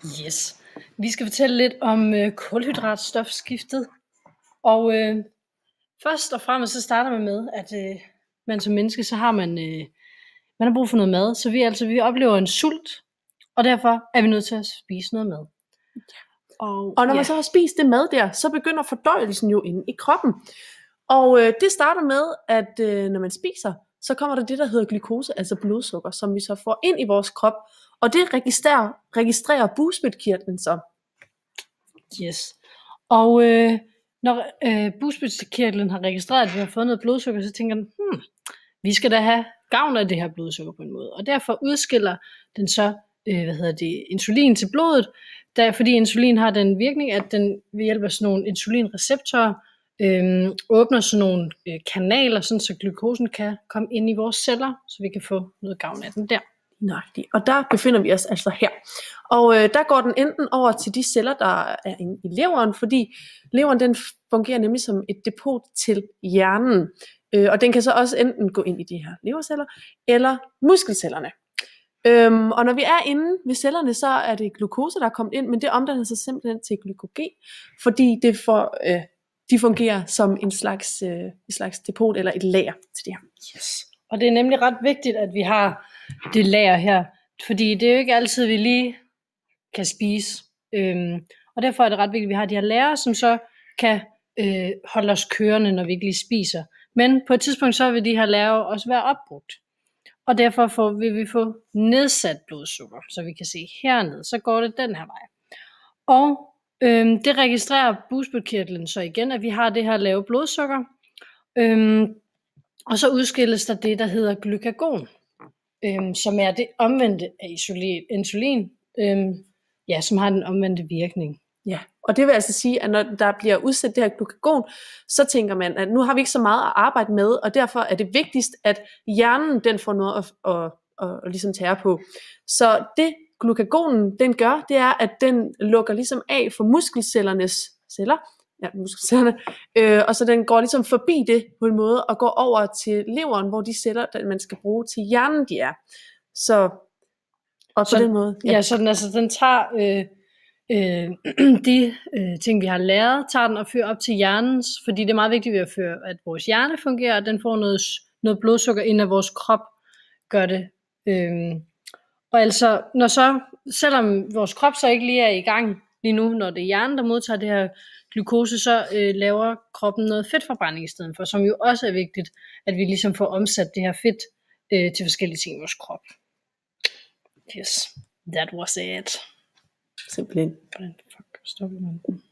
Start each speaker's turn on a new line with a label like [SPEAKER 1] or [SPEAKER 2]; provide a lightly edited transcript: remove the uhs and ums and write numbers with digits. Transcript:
[SPEAKER 1] Yes. Vi skal fortælle lidt om kulhydratstofskiftet. Og først og fremmest så starter man med, at man som menneske, så har man har brug for noget mad. Så vi oplever en sult, og derfor er vi nødt til at spise noget mad.
[SPEAKER 2] Og når man så har spist det mad der, så begynder fordøjelsen jo inde i kroppen. Og det starter med, at når man spiser, så kommer der det, der hedder glukose, altså blodsukker, som vi så får ind i vores krop. Og det registrerer bugspytkirtlen så.
[SPEAKER 1] Yes. Og når bugspytkirtlen har registreret, at vi har fået noget blodsukker, så tænker den, vi skal da have gavn af det her blodsukker på en måde. Og derfor udskiller den så insulin til blodet, fordi insulin har den virkning, at den ved hjælp af sådan nogle insulinreceptorer åbner sådan nogle kanaler, sådan så glukosen kan komme ind i vores celler, så vi kan få noget gavn af den der.
[SPEAKER 2] Nøjagtigt. Og der befinder vi os altså her. Og der går den enten over til de celler, der er inde i leveren, fordi leveren den fungerer nemlig som et depot til hjernen. Og den kan så også enten gå ind i de her leverceller, eller muskelcellerne. Og når vi er inde ved cellerne, så er det glukose, der er kommet ind, men det omdanner sig simpelthen til glykogen, fordi de fungerer som en slags depot eller et lager til det her.
[SPEAKER 1] Yes. Og det er nemlig ret vigtigt, at vi har det lager her, fordi det er jo ikke altid, vi lige kan spise. Og derfor er det ret vigtigt, at vi har de her lager, som så kan holde os kørende, når vi ikke lige spiser. Men på et tidspunkt, så vil de her lager også være opbrugt. Og derfor vil vi få nedsat blodsukker, så vi kan se hernede, så går det den her vej. Og det registrerer bugspytkirtlen så igen, at vi har det her lave blodsukker. Og så udskilles der det, der hedder glukagon, som er det omvendte af insulin, som har den omvendte virkning.
[SPEAKER 2] Ja, og det vil altså sige, at når der bliver udsat det her glukagon, så tænker man, at nu har vi ikke så meget at arbejde med, og derfor er det vigtigst, at hjernen den får noget at ligesom tære på. Så det glukagonen den gør, det er, at den lukker ligesom af for muskelcellernes celler, og så den går ligesom forbi det på en måde, og går over til leveren, hvor de celler, man skal bruge til hjernen, de er. Så den måde.
[SPEAKER 1] Ja, så den tager de ting, vi har læret, tager den og fører op til hjernen, fordi det er meget vigtigt at vores hjerne fungerer, og den får noget blodsukker ind af vores krop, gør det. Og altså, selvom vores krop så ikke lige er i gang lige nu, når det er hjernen, der modtager det her glukose, så laver kroppen noget fedtforbrænding i stedet for, som jo også er vigtigt, at vi ligesom får omsat det her fedt til forskellige ting i vores krop. Yes, that was it.
[SPEAKER 2] Simpelthen.
[SPEAKER 1] Hvordan fuck stopper man den?